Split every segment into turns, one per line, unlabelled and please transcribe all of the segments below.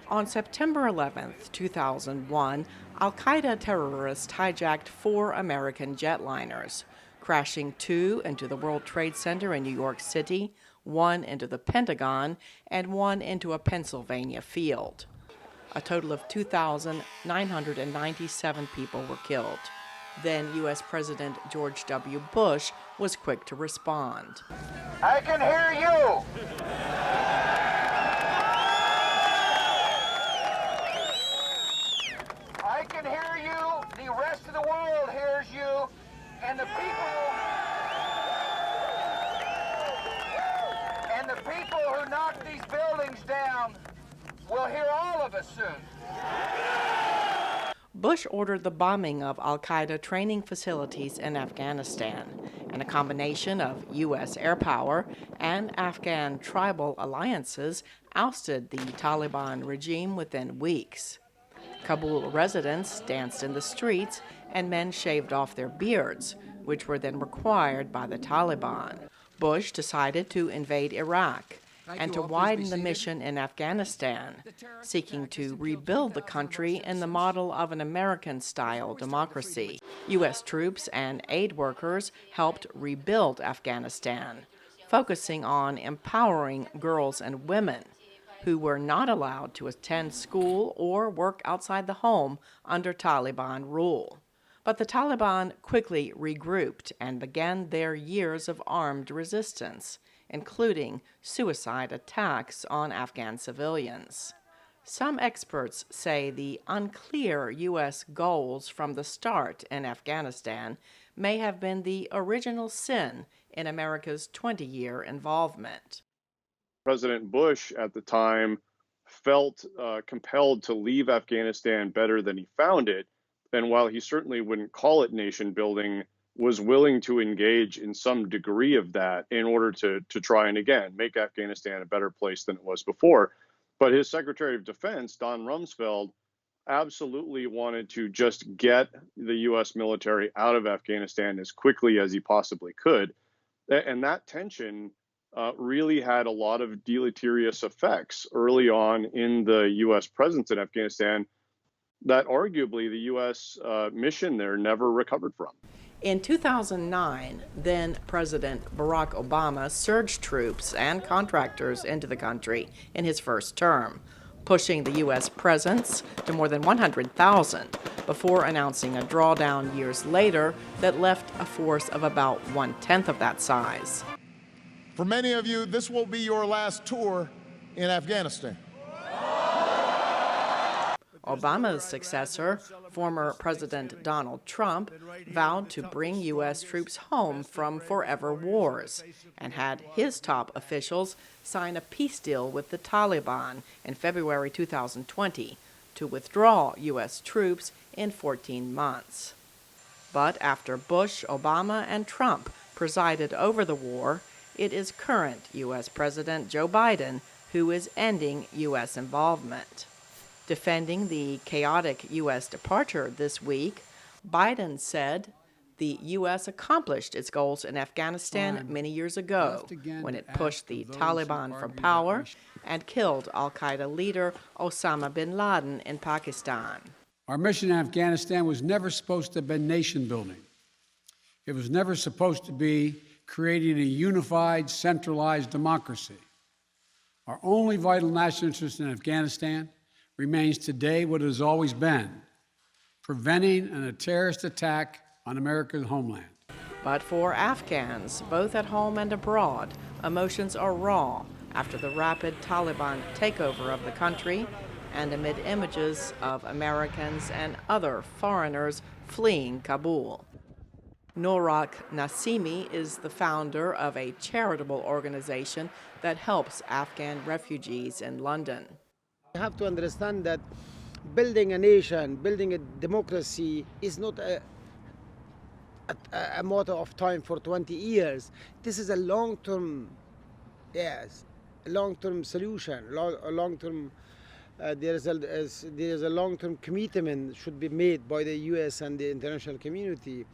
On September 11, 2001, Al-Qaeda terrorists hijacked 4 American jetliners, crashing 2 into the World Trade Center in New York City, 1 into the Pentagon, and 1 into a Pennsylvania field. A total of 2,997 people were killed. Then U.S. President George W. Bush was quick to respond.
I can hear you. I can hear you. The rest of the world hears you. And the people who knock these buildings down will hear all of us soon.
Bush ordered the bombing of al-Qaeda training facilities in Afghanistan, and a combination of U.S. air power and Afghan tribal alliances ousted the Taliban regime within weeks. Kabul residents danced in the streets, and men shaved off their beards, which were then required by the Taliban. Bush decided to invade Iraq and to widen the mission in Afghanistan, seeking to rebuild the country in the model of an American-style democracy. U.S. troops and aid workers helped rebuild Afghanistan, focusing on empowering girls and women who were not allowed to attend school or work outside the home under Taliban rule. But the Taliban quickly regrouped and began their years of armed resistance, including suicide attacks on Afghan civilians. Some experts say the unclear U.S. goals from the start in Afghanistan may have been the original sin in America's 20-year involvement.
President Bush at the time felt compelled to leave Afghanistan better than he found it, and while he certainly wouldn't call it nation building, was willing to engage in some degree of that in order to try and, again, make Afghanistan a better place than it was before. But his Secretary of Defense, Don Rumsfeld, absolutely wanted to just get the U.S. military out of Afghanistan as quickly as he possibly could. And that tension really had a lot of deleterious effects early on in the U.S. presence in Afghanistan that arguably the U.S. Mission there never recovered from.
In 2009, then President Barack Obama surged troops and contractors into the country in his first term, pushing the U.S. presence to more than 100,000 before announcing a drawdown years later that left a force of about 1/10 of that size.
For many of you, this will be your last tour in Afghanistan.
Obama's successor, former President Donald Trump, vowed to bring U.S. troops home from forever wars and had his top officials sign a peace deal with the Taliban in February 2020 to withdraw U.S. troops in 14 months. But after Bush, Obama, and Trump presided over the war, it is current U.S. President Joe Biden who is ending U.S. involvement. Defending the chaotic U.S. departure this week, Biden said the U.S. accomplished its goals in Afghanistan many years ago when it pushed the Taliban from power and killed al-Qaeda leader Osama bin Laden in Pakistan.
Our mission in Afghanistan was never supposed to have been nation building. It was never supposed to be creating a unified, centralized democracy. Our only vital national interest in Afghanistan remains today what it has always been, preventing a terrorist attack on America's homeland.
But for Afghans, both at home and abroad, emotions are raw after the rapid Taliban takeover of the country and amid images of Americans and other foreigners fleeing Kabul. Norak Nassimi is the founder of a charitable organization that helps Afghan refugees in London.
You have to understand that building a nation, building a democracy is not a matter of time for 20 years. This is a long-term, a long-term solution, a long-term. There is a long-term commitment should be made by the U.S. and the international community.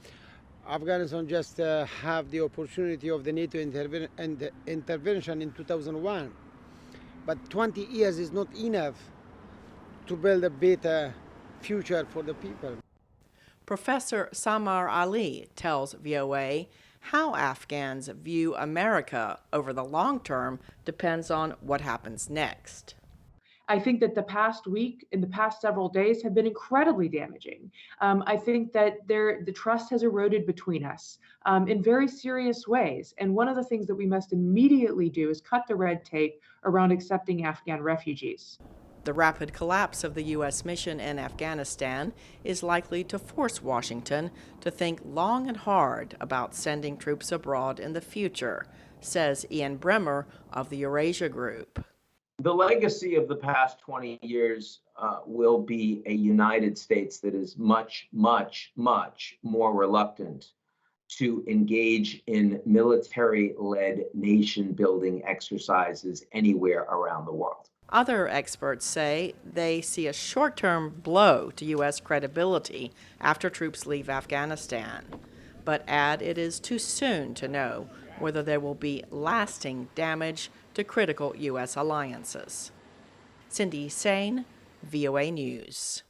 Afghanistan just have the opportunity of the NATO intervention in 2001. But 20 years is not enough to build a better future for the people.
Professor Samar Ali tells VOA how Afghans view America over the long term depends on what happens next.
I think that the past week and the past several days have been incredibly damaging. I think that the trust has eroded between us in very serious ways. And one of the things that we must immediately do is cut the red tape around accepting Afghan refugees.
The rapid collapse of the U.S. mission in Afghanistan is likely to force Washington to think long and hard about sending troops abroad in the future, says Ian Bremmer of the Eurasia Group.
The legacy of the past 20 years will be a United States that is much, much, much more reluctant to engage in military-led nation-building exercises anywhere around the world.
Other experts say they see a short-term blow to U.S. credibility after troops leave Afghanistan, but add it is too soon to know whether there will be lasting damage to critical U.S. alliances. Cindy Sain, VOA News.